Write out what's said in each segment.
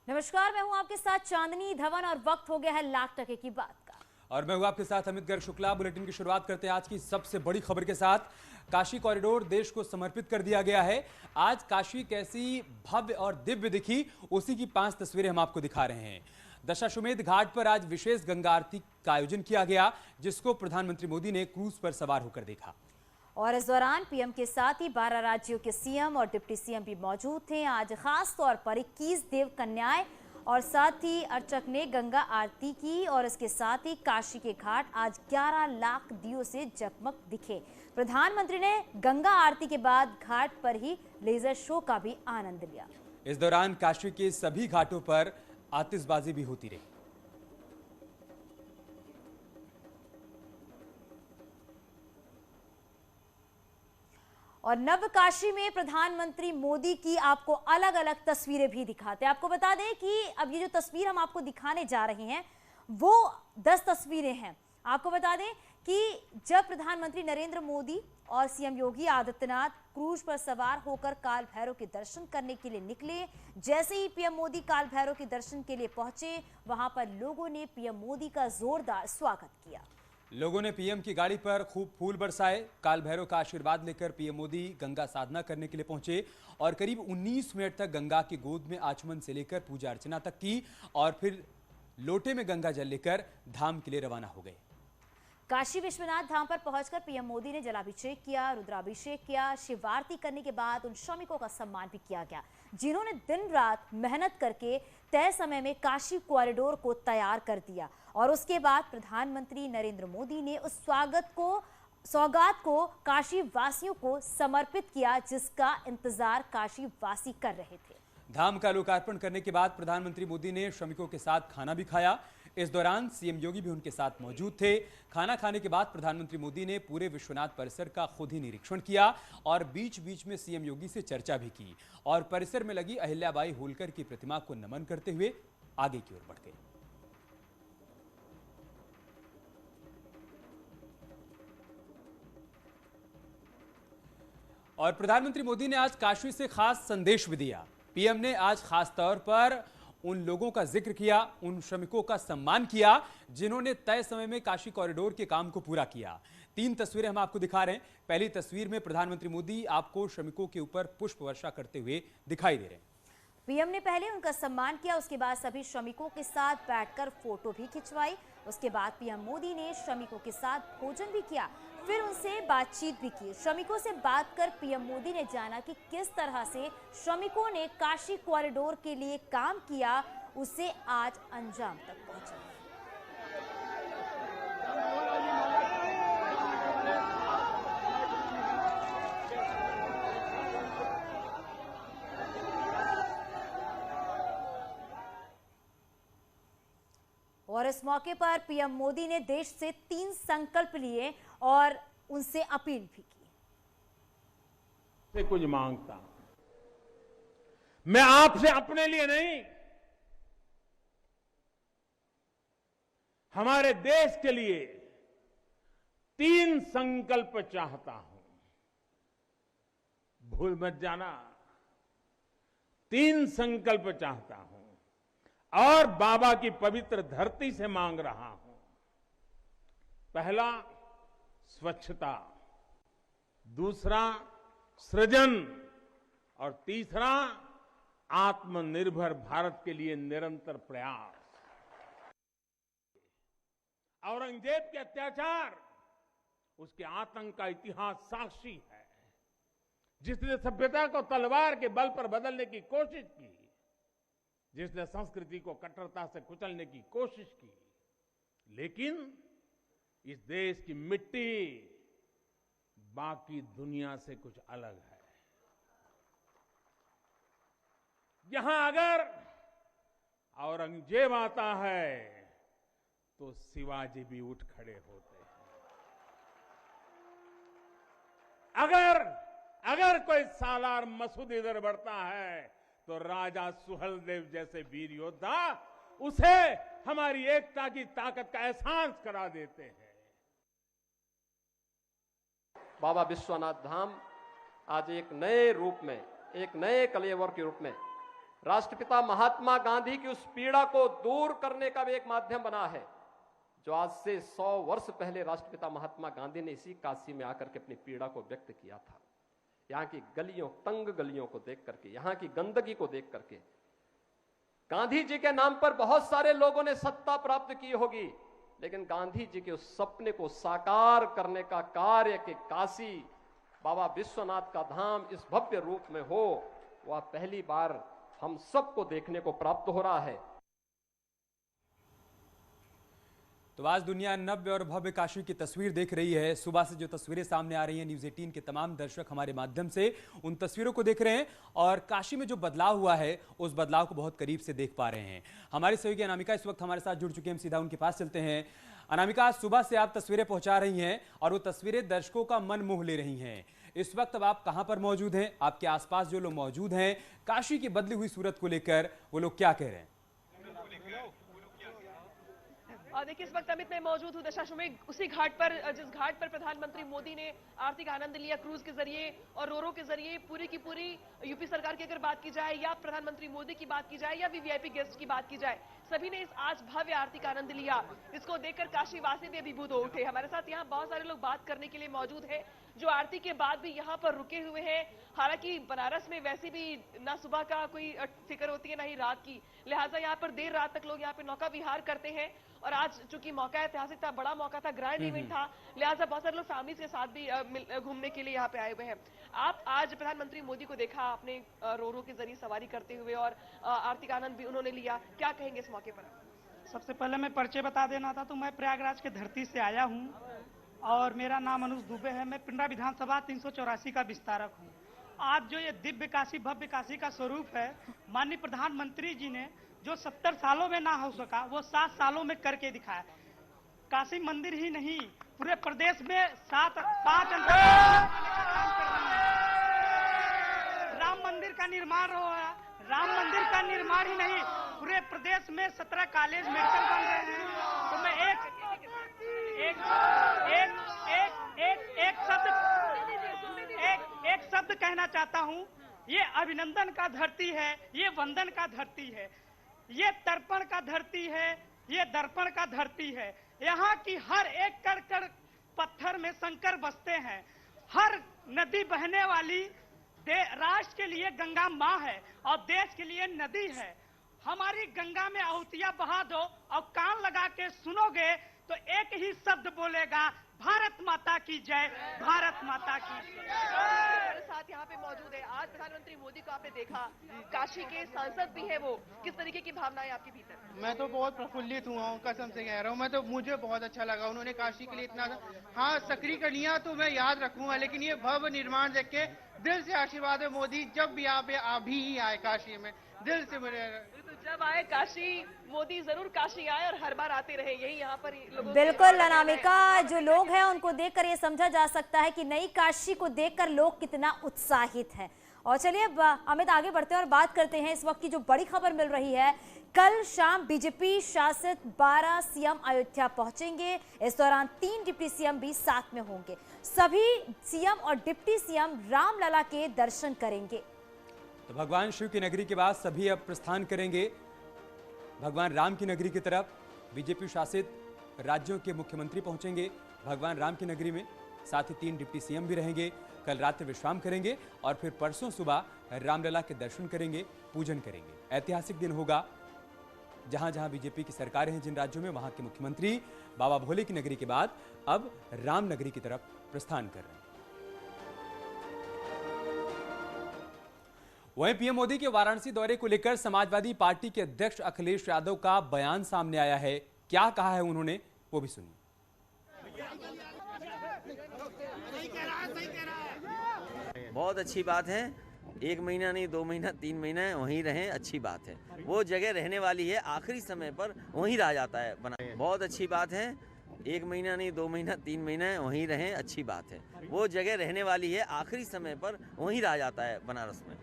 नमस्कार, मैं हूं आपके साथ चांदनी धवन और वक्त हो गया है लाख टके की बात का। और मैं हूं आपके साथ अमित गर्ग शुक्ला। बुलेटिन की शुरुआत करते हैं आज की सबसे बड़ी खबर के साथ। काशी कॉरिडोर देश को समर्पित कर दिया गया है। आज काशी कैसी भव्य और दिव्य दिखी, उसी की 5 तस्वीरें हम आपको दिखा रहे हैं। दशाश्वमेध घाट पर आज विशेष गंगा आरती का आयोजन किया गया, जिसको प्रधानमंत्री मोदी ने क्रूज पर सवार होकर देखा। और इस दौरान पीएम के साथ ही 12 राज्यों के सीएम और डिप्टी सीएम भी मौजूद थे। आज खास तौर पर 21 देव कन्याएं और साथ ही अर्चक ने गंगा आरती की और इसके साथ ही काशी के घाट आज 11 लाख दियों से जगमग दिखे। प्रधानमंत्री ने गंगा आरती के बाद घाट पर ही लेजर शो का भी आनंद लिया। इस दौरान काशी के सभी घाटों पर आतिशबाजी भी होती रही। और नवकाशी में प्रधानमंत्री मोदी की आपको अलग अलग तस्वीरें भी दिखाते हैं। आपको बता दें कि अब ये जो तस्वीर हम आपको दिखाने जा रहे हैं वो 10 तस्वीरें हैं। आपको बता दें कि जब प्रधानमंत्री नरेंद्र मोदी और सीएम योगी आदित्यनाथ क्रूज पर सवार होकर काल भैरव के दर्शन करने के लिए निकले, जैसे ही पीएम मोदी काल भैरव के दर्शन के लिए पहुंचे, वहां पर लोगों ने पीएम मोदी का जोरदार स्वागत किया। लोगों ने पीएम की गाड़ी पर खूब फूल बरसाए। काल भैरव का आशीर्वाद लेकर पीएम मोदी गंगा साधना करने के लिए पहुंचे और करीब 19 मिनट तक गंगा की गोद में आचमन से लेकर पूजा अर्चना तक की और फिर लोटे में गंगा जल लेकर धाम के लिए रवाना हो गए। काशी विश्वनाथ धाम पर पहुंचकर पीएम मोदी ने जलाभिषेक किया, रुद्राभिषेक किया। शिव आरती करने के बाद उन श्रमिकों का सम्मान भी किया गया जिन्होंने दिन रात मेहनत करके तय समय में काशी कॉरिडोर को तैयार कर दिया। और उसके बाद प्रधानमंत्री नरेंद्र मोदी ने उस सौगात को काशी वासियों को समर्पित किया, जिसका इंतजार काशी वासी कर रहे थे। धाम का लोकार्पण करने के बाद प्रधानमंत्री मोदी ने श्रमिकों के साथ खाना भी खाया। इस दौरान सीएम योगी भी उनके साथ मौजूद थे। खाना खाने के बाद प्रधानमंत्री मोदी ने पूरे विश्वनाथ परिसर का खुद ही निरीक्षण किया और बीच बीच में सीएम योगी से चर्चा भी की और परिसर में लगी अहिल्याबाई होलकर की प्रतिमा को नमन करते हुए आगे की ओर बढ़ गए। और प्रधानमंत्री मोदी ने आज काशी से खास संदेश भी दिया। पीएम ने आज खास तौर पर उन लोगों का जिक्र किया, उन श्रमिकों का सम्मान किया जिन्होंने तय समय में काशी कॉरिडोर के काम को पूरा किया। 3 तस्वीरें हम आपको दिखा रहे हैं। पहली तस्वीर में प्रधानमंत्री मोदी आपको श्रमिकों के ऊपर पुष्प वर्षा करते हुए दिखाई दे रहे हैं। पीएम ने पहले उनका सम्मान किया, उसके बाद सभी श्रमिकों के साथ बैठकर फोटो भी खिंचवाई। उसके बाद पीएम मोदी ने श्रमिकों के साथ भोजन भी किया, फिर उनसे बातचीत भी की। श्रमिकों से बात कर पीएम मोदी ने जाना कि किस तरह से श्रमिकों ने काशी कॉरिडोर के लिए काम किया, उसे आज अंजाम तक पहुंचा। और इस मौके पर पीएम मोदी ने देश से 3 संकल्प लिए और उनसे अपील भी की। से कुछ मांगता, मैं आपसे अपने लिए नहीं, हमारे देश के लिए 3 संकल्प चाहता हूं। भूल मत जाना, 3 संकल्प चाहता हूं और बाबा की पवित्र धरती से मांग रहा हूं। पहला स्वच्छता, दूसरा सृजन और तीसरा आत्मनिर्भर भारत के लिए निरंतर प्रयास। औरंगजेब के अत्याचार, उसके आतंक का इतिहास साक्षी है। जिसने सभ्यता को तलवार के बल पर बदलने की कोशिश की, जिसने संस्कृति को कट्टरता से कुचलने की कोशिश की, लेकिन इस देश की मिट्टी बाकी दुनिया से कुछ अलग है। यहां अगर औरंगजेब आता है तो शिवाजी भी उठ खड़े होते हैं। अगर कोई सालार मसूद इधर बढ़ता है तो राजा सुहेलदेव जैसे वीर योद्धा उसे हमारी एकता की ताकत का एहसास करा देते हैं। बाबा विश्वनाथ धाम आज एक नए रूप में, एक नए कलेवर के रूप में राष्ट्रपिता महात्मा गांधी की उस पीड़ा को दूर करने का भी एक माध्यम बना है, जो आज से 100 वर्ष पहले राष्ट्रपिता महात्मा गांधी ने इसी काशी में आकर के अपनी पीड़ा को व्यक्त किया था। यहाँ की गलियों, तंग गलियों को देख करके, यहाँ की गंदगी को देख करके, गांधी जी के नाम पर बहुत सारे लोगों ने सत्ता प्राप्त की होगी, लेकिन गांधी जी के उस सपने को साकार करने का कार्य कि काशी बाबा विश्वनाथ का धाम इस भव्य रूप में हो, वह पहली बार हम सबको देखने को प्राप्त हो रहा है। तो आज दुनिया नव्य और भव्य काशी की तस्वीर देख रही है। सुबह से जो तस्वीरें सामने आ रही हैं, न्यूज़ 18 के तमाम दर्शक हमारे माध्यम से उन तस्वीरों को देख रहे हैं और काशी में जो बदलाव हुआ है उस बदलाव को बहुत करीब से देख पा रहे हैं। हमारी सहयोगी अनामिका इस वक्त हमारे साथ जुड़ चुके हैं, हम सीधा उनके पास चलते हैं। अनामिका, सुबह से आप तस्वीरें पहुंचा रही हैं और वो तस्वीरें दर्शकों का मन मोह ले रही हैं। इस वक्त अब आप कहां पर मौजूद हैं? आपके आसपास जो लोग मौजूद हैं, काशी की बदली हुई सूरत को लेकर वो लोग क्या कह रहे हैं? देखिए, इस वक्त अमित मैं मौजूद हूँ दशाश्वमेध उसी घाट पर जिस घाट पर प्रधानमंत्री मोदी ने आरती का आनंद लिया क्रूज के जरिए और रोरो के जरिए। पूरी की पूरी यूपी सरकार की अगर बात की जाए या प्रधानमंत्री मोदी की बात की जाए या वीवीआईपी गेस्ट की बात की जाए, सभी ने इस आज भव्य आरती का आनंद लिया। इसको देखकर काशी वासी भी अभिभूत हो उठे। हमारे साथ यहाँ बहुत सारे लोग बात करने के लिए मौजूद है जो आरती के बाद भी यहाँ पर रुके हुए हैं। हालांकि बनारस में वैसे भी ना सुबह का कोई फिक्र होती है ना ही रात की, लिहाजा यहाँ पर देर रात तक लोग यहाँ पे नौका विहार करते हैं। और आज चूंकि मौका ऐतिहासिक था, बड़ा मौका था, ग्रैंड इवेंट था, लिहाजा बहुत सारे लोग फैमिलीज के साथ भी घूमने के लिए यहाँ पे आए हुए हैं। आप आज प्रधानमंत्री मोदी को देखा आपने रोरो के जरिए सवारी करते हुए और आरती का आनंद भी उन्होंने लिया, क्या कहेंगे इस मौके पर? सबसे पहले मैं परिचय बता देना था, तो मैं प्रयागराज के धरती से आया हूँ और मेरा नाम अनुज दुबे है। मैं पिंडरा विधानसभा 384 का विस्तारक हूँ। आज जो ये दिव्य काशी भव्य काशी का स्वरूप है, माननीय प्रधानमंत्री जी ने जो 70 सालों में ना हो सका वो 7 सालों में करके दिखाया। काशी मंदिर ही नहीं, पूरे प्रदेश में 5 राम मंदिर का निर्माण हो रहा। राम मंदिर का निर्माण ही नहीं, पूरे प्रदेश में 17 कॉलेज मेडिकल बन रहे हैं। तो मैं एक शब्द कहना चाहता हूं, ये अभिनंदन का धरती है, ये वंदन का धरती है, ये तर्पण का धरती है, ये दर्पण का धरती है। यहाँ की हर एक कड़ पत्थर में शंकर बसते हैं। हर नदी बहने वाली राष्ट्र के लिए गंगा माँ है और देश के लिए नदी है। हमारी गंगा में आहुतियां बहा दो और कान लगा के सुनोगे तो एक ही शब्द बोलेगा, भारत माता की जय, भारत माता की जय। हमारे साथ यहाँ पे मौजूद है, आज प्रधानमंत्री मोदी को आपने देखा, काशी के सांसद भी है वो, किस तरीके की भावनाएं आपके भीतर? मैं तो बहुत प्रफुल्लित हुआ हूँ, कसम से कह रहा हूँ। मुझे बहुत अच्छा लगा, उन्होंने काशी के लिए इतना, हाँ सकरी कलियां तो मैं याद रखूंगा, लेकिन ये भव्य निर्माण देख के दिल से आशीर्वाद है मोदी, जब भी आप अभी ही आए काशी में, दिल से मेरे जब आए काशी, मोदी जरूर काशी आए और हर बार आते रहे, यही यहाँ पर लोगों। बिल्कुल अनामिका, जो लोग हैं उनको देखकर ये समझा जा सकता है कि नई काशी को देखकर लोग कितना उत्साहित हैं। और चलिए अब अमित आगे बढ़ते हैं और बात करते हैं इस वक्त की जो बड़ी खबर मिल रही है। कल शाम बीजेपी शासित 12 सीएम अयोध्या पहुंचेंगे। इस दौरान 3 डिप्टी सीएम भी साथ में होंगे। सभी सीएम और डिप्टी सीएम रामलला के दर्शन करेंगे। तो भगवान शिव की नगरी के बाद सभी अब प्रस्थान करेंगे भगवान राम की नगरी की तरफ। बीजेपी शासित राज्यों के मुख्यमंत्री पहुंचेंगे भगवान राम की नगरी में, साथ ही 3 डिप्टी सीएम भी रहेंगे। कल रात्रि विश्राम करेंगे और फिर परसों सुबह रामलला के दर्शन करेंगे, पूजन करेंगे। ऐतिहासिक दिन होगा, जहां जहां बीजेपी की सरकारें हैं जिन राज्यों में, वहां के मुख्यमंत्री बाबा भोले की नगरी के बाद अब राम नगरी की तरफ प्रस्थान कर रहे हैं। वहीं पीएम मोदी के वाराणसी दौरे को लेकर समाजवादी पार्टी के अध्यक्ष अखिलेश यादव का बयान सामने आया है। क्या कहा है उन्होंने, वो भी सुनिए। बहुत अच्छी बात है, 1 महीना नहीं 2 महीना 3 महीना वहीं रहें, अच्छी बात है। वो जगह रहने वाली है, आखिरी समय पर वहीं रह जाता है बना। बहुत अच्छी बात है, 1 महीना नहीं 2 महीना 3 महीना वहीं रहें, अच्छी बात है। वो जगह रहने वाली है, आखिरी समय पर वहीं रह जाता है बनारस में।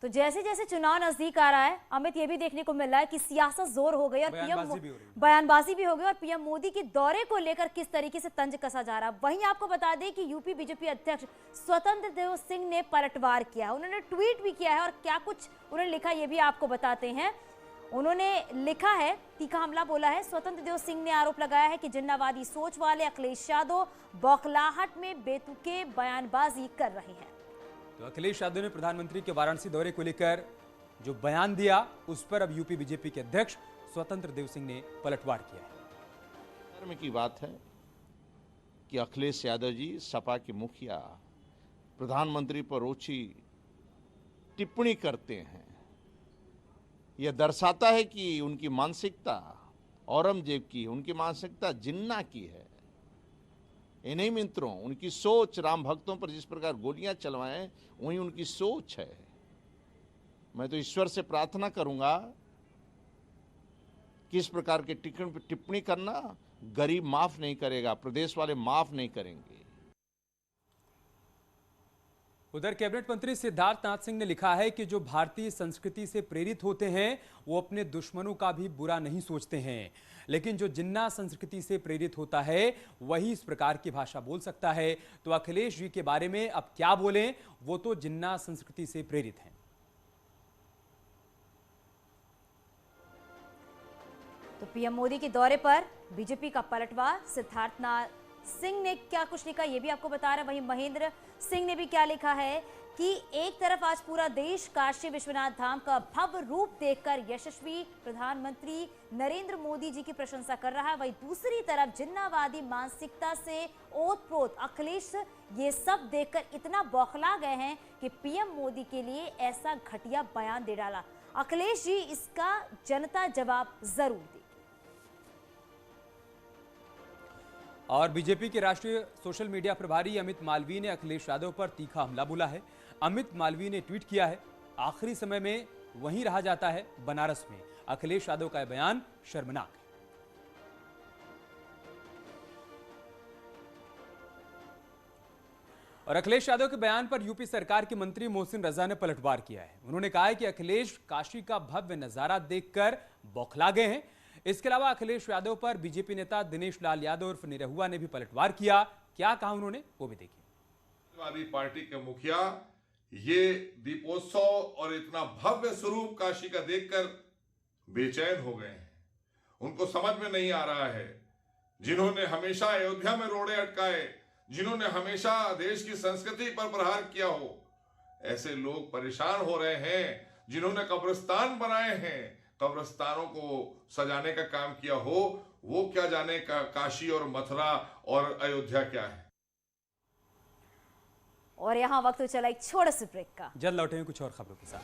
तो जैसे जैसे चुनाव नजदीक आ रहा है अमित, ये भी देखने को मिल रहा है कि सियासत जोर हो गई और बयानबाजी भी हो गई और पीएम मोदी के दौरे को लेकर किस तरीके से तंज कसा जा रहा है। वहीं आपको बता दें कि यूपी बीजेपी अध्यक्ष स्वतंत्र देव सिंह ने पलटवार किया, उन्होंने ट्वीट भी किया है और क्या कुछ उन्होंने लिखा ये भी आपको बताते हैं। उन्होंने लिखा है, तीखा हमला बोला है। स्वतंत्र देव सिंह ने आरोप लगाया है कि जिन्नावादी सोच वाले अखिलेश यादव बौखलाहट में बेतुके बयानबाजी कर रहे हैं। तो अखिलेश यादव ने प्रधानमंत्री के वाराणसी दौरे को लेकर जो बयान दिया उस पर अब यूपी बीजेपी के अध्यक्ष स्वतंत्र देव सिंह ने पलटवार किया है। शर्म की बात है कि अखिलेश यादव जी सपा के मुखिया प्रधानमंत्री पर ओछी टिप्पणी करते हैं। यह दर्शाता है कि उनकी मानसिकता औरंगजेब की, उनकी मानसिकता जिन्ना की है। इन्हीं मित्रों, उनकी सोच राम भक्तों पर जिस प्रकार गोलियां चलवाएं वही उनकी सोच है। मैं तो ईश्वर से प्रार्थना करूंगा कि इस प्रकार के टिप्पणी करना गरीब माफ नहीं करेगा, प्रदेश वाले माफ नहीं करेंगे। उधर कैबिनेट मंत्री सिद्धार्थनाथ सिंह ने लिखा है कि जो भारतीय संस्कृति से प्रेरित होते हैं वो अपने दुश्मनों का भी बुरा नहीं सोचते हैं, लेकिन जो जिन्ना संस्कृति से प्रेरित होता है वही इस प्रकार की भाषा बोल सकता है। तो अखिलेश जी के बारे में अब क्या बोलें, वो तो जिन्ना संस्कृति से प्रेरित हैं। तो पीएम मोदी के दौरे पर बीजेपी का पलटवार, सिद्धार्थनाथ सिंह ने क्या कुछ लिखा ये भी आपको बता रहे हैं। वहीं महेंद्र सिंह ने भी क्या लिखा है कि एक तरफ आज पूरा देश काशी विश्वनाथ धाम का भव्य रूप देखकर यशस्वी प्रधानमंत्री नरेंद्र मोदी जी की प्रशंसा कर रहा है, वहीं दूसरी तरफ जिन्नावादी मानसिकता से ओतप्रोत अखिलेश ये सब देखकर इतना बौखला गए हैं कि पीएम मोदी के लिए ऐसा घटिया बयान दे डाला। अखिलेश जी इसका जनता जवाब जरूर दे। और बीजेपी के राष्ट्रीय सोशल मीडिया प्रभारी अमित मालवीय ने अखिलेश यादव पर तीखा हमला बोला है। अमित मालवीय ने ट्वीट किया है, आखिरी समय में वहीं रहा जाता है बनारस में। अखिलेश यादव का बयान शर्मनाक है। और अखिलेश यादव के बयान पर यूपी सरकार के मंत्री मोहसिन रजा ने पलटवार किया है। उन्होंने कहा है कि अखिलेश काशी का भव्य नजारा देखकर बौखला गए हैं। इसके अलावा अखिलेश यादव पर बीजेपी नेता दिनेश लाल यादव उर्फ निरहुआ ने भी पलटवार किया। क्या कहा उन्होंने वो भी देखिए। समाजवादी पार्टी के मुखिया ये दीपोत्सव और इतना भव्य स्वरूप काशी का देखकर बेचैन हो गए हैं। उनको समझ में नहीं आ रहा है, जिन्होंने हमेशा अयोध्या में रोड़े अटकाए, जिन्होंने हमेशा देश की संस्कृति पर प्रहार किया हो, ऐसे लोग परेशान हो रहे हैं। जिन्होंने कब्रिस्तान बनाए हैं, कब्रिस्तानों को सजाने का काम किया हो, वो क्या जाने का काशी और मथुरा और अयोध्या क्या है। और यहाँ वक्त तो चला एक छोटे से ब्रेक का। जल्द लौटेंगे कुछ और खबरों के साथ।